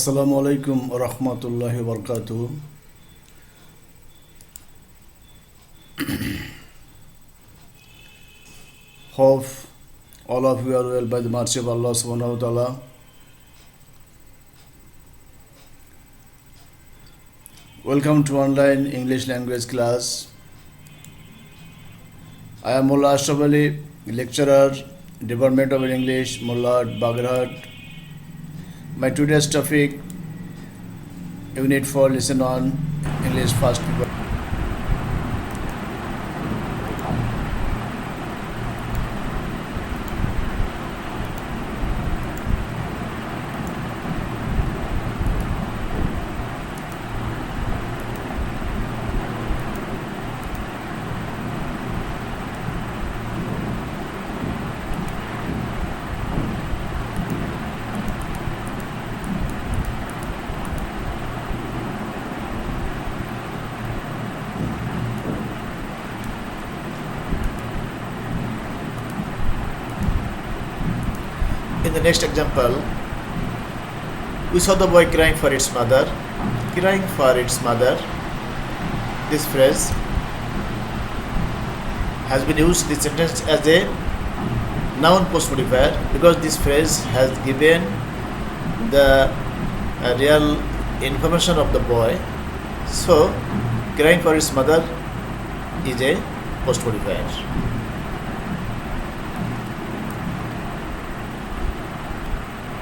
Assalamu alaikum wa rahmatullahi wa barakatuh. Hope all of you are well by the mercy of Allah subhanahu wa ta'ala. Welcome to online English language class. I am Mullah Ashraf Ali, lecturer, Department of English, Mullah Bagrat. My today's topic, Unit 4, listen on English fast people. In the next example, we saw the boy crying for its mother. Crying for its mother. This phrase has been used this sentence as a noun post modifier because this phrase has given the real information of the boy. So, crying for its mother is a post modifier.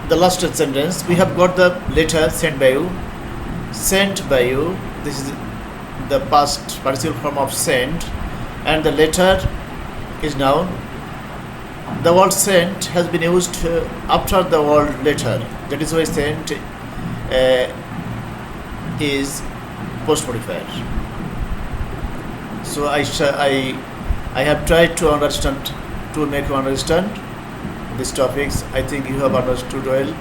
The last sentence, we have got the letter sent by you. Sent by you, this is the past participle form of sent, and the letter is noun. The word sent has been used after the word letter. That is why sent is post modifier. So I have tried to understand, to make you understand these topics. I think you have understood well.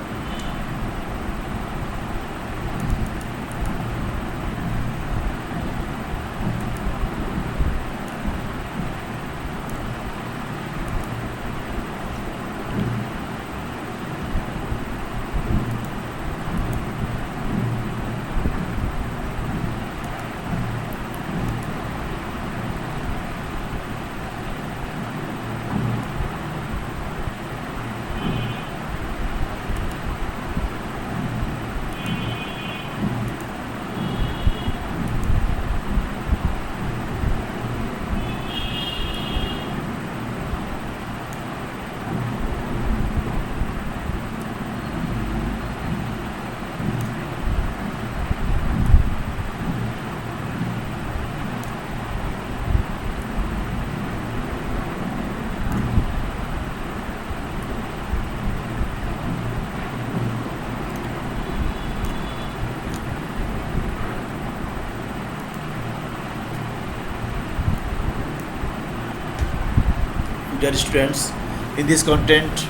Dear students, in this content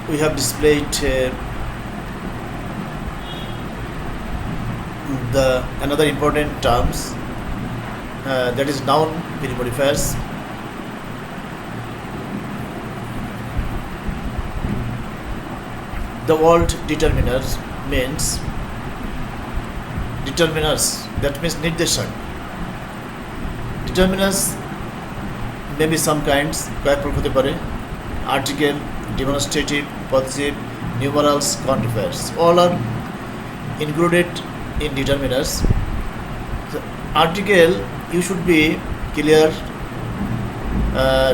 we have displayed the another important terms, that is noun period modifiers. The word determiners means determiners, that means নির্দেশক. Determiners may be some kinds, কয়েক প্রকার হতে পারে: article, demonstrative, possessive, numerals, quantifiers. All are included in determiners. The article, you should be clear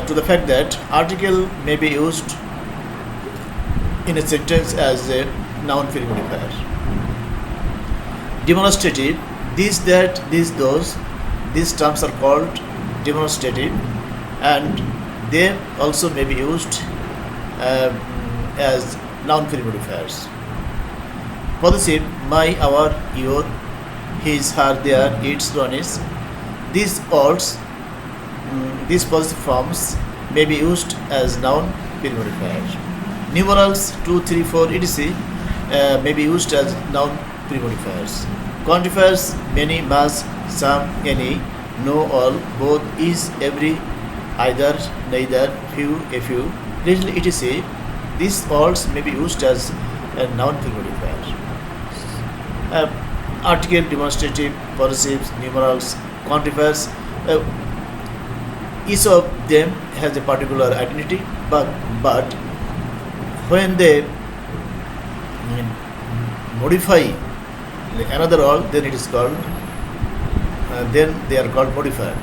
to the fact that article may be used in a sentence as a noun period modifier. Demonstrative, these, that, these, those, these terms are called demonstrative, and they also may be used as noun period modifiers. Possessive, my, our, your, his, her, their, its, one is. These words, these possessive forms may be used as noun period modifiers. Numerals 2, 3, 4, etc. May be used as noun period modifiers. Quantifiers, many, much, some, any, no, all, both, is, every, either, neither, few, a few, little, etc. These words may be used as a noun pre-modifier. Article, demonstrative, possessives, numerals, quantifiers. Uh, each of them has a particular identity, but when they modify another all, then it is called then they are called modified.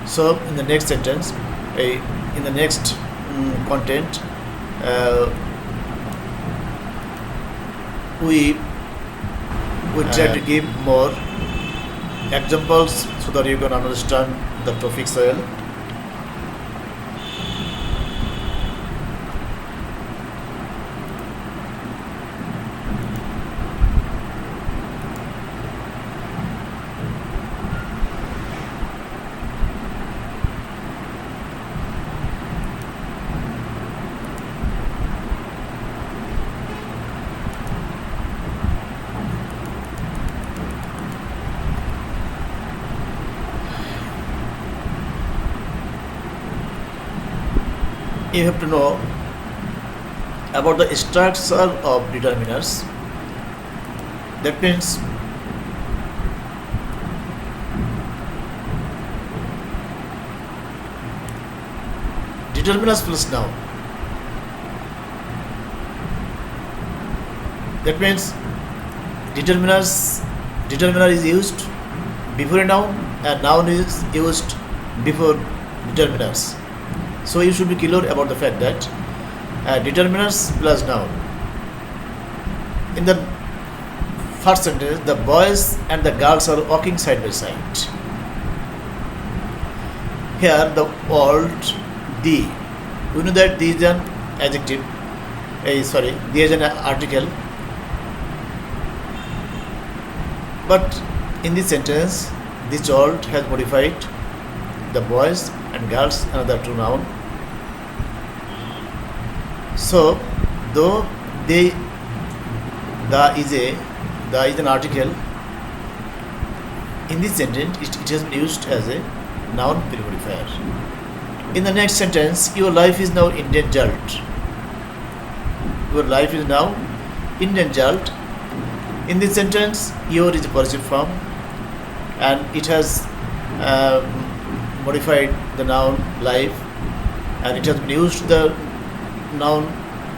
So in the next sentence, in the next content, uh, we try to give more examples so that you can understand the topics well. You have to know about the structure of determiners. That means determiners plus noun. That means determiner is used before a noun and noun is used before determiners. So you should be clear about the fact that determiners plus noun. In the first sentence, the boys and the girls are walking side by side. Here the word the. We know that the is an adjective. The is an article. But in this sentence, this word has modified the boys and girls another two noun. So, though the is an article, in this sentence it has been used as a noun pre-modifier. In the next sentence, your life is now endangered. Your life is now endangered. In this sentence, your is a possessive form, and it has modified the noun life, and it has been used the noun.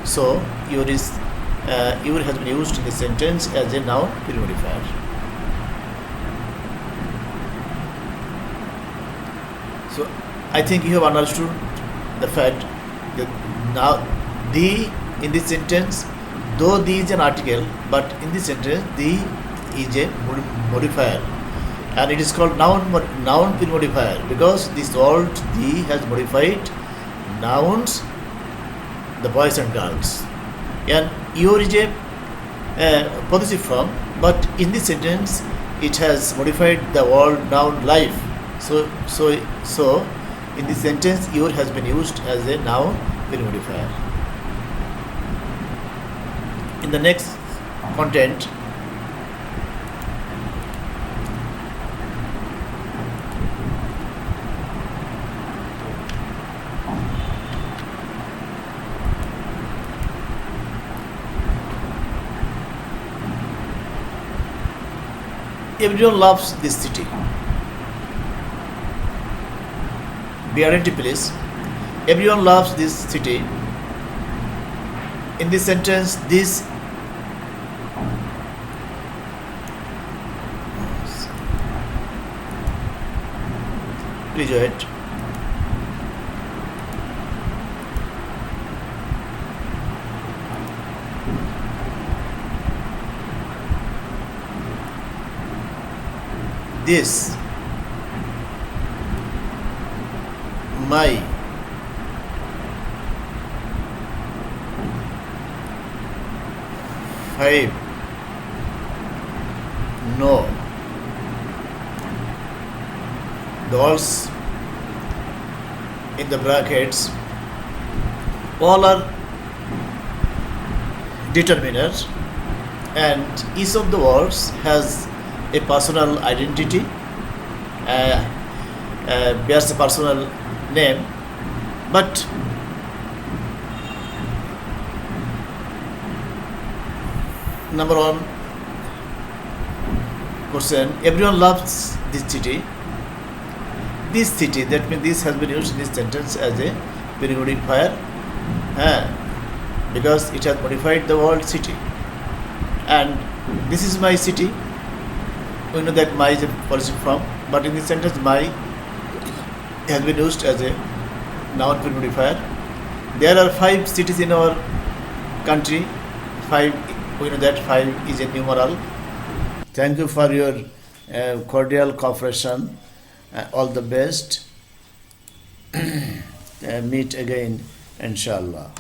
So your has been used in the sentence as a noun pre-modifier. So I think you have understood the fact that now the in this sentence, though the is an article, but in this sentence the is a modifier, and it is called noun pre-modifier because this word the has modified nouns, the boys and girls, and your is a possessive form, but in this sentence it has modified the word noun life. So in this sentence your has been used as a noun pre-modifier. In the next content, everyone loves this city. Be attentive, please. Everyone loves this city. In this sentence, this please wait. This my five no dolls in the brackets all are determiners, and each of the words has a personal identity, bears a personal name, but number one question. Everyone loves this city. This city, that means this has been used in this sentence as a pre-modifier, because it has modified the word city. And this is my city. We know that my is a possessive form, but in this sentence my has been used as a noun pre-modifier. There are 5 cities in our country. 5, we know that 5 is a numeral. Thank you for your cordial cooperation. All the best. Meet again, inshallah.